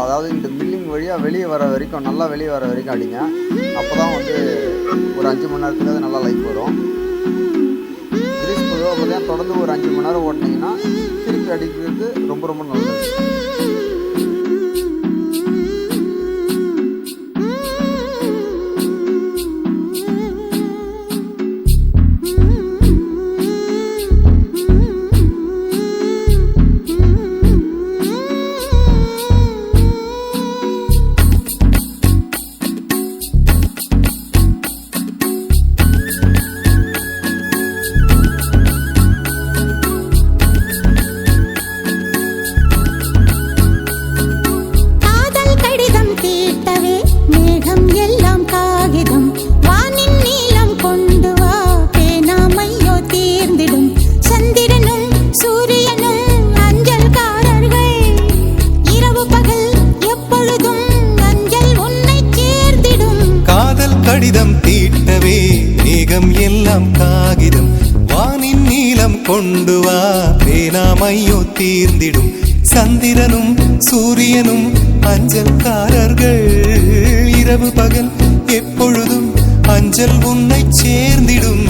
அதாவது இந்த மில்லிங் வழியாக வெளியே வர வரைக்கும் நல்லா வெளியே வர வரைக்கும் அடிங்க. அப்போ தான் வந்து ஒரு 5 மணி நேரத்துக்கு அது நல்லா லைஃப் வரும். கிரீஸ் பொதுவாக பார்த்தீங்கன்னா தொடர்ந்து ஒரு 5 மணி நேரம் ஓட்டினீங்கன்னா திருப்பி அடிக்கிறது ரொம்ப ரொம்ப நல்லது. கடிதம் தீட்டவே மேகம் எல்லாம் காகிதம் வானின் நீலம் கொண்டு வா பேனாமையோ தீர்ந்திடும் சந்திரனும் சூரியனும் அஞ்சல்காரர்கள் இரவு பகல் எப்பொழுதும் அஞ்சல் உன்னை சேர்ந்திடும்.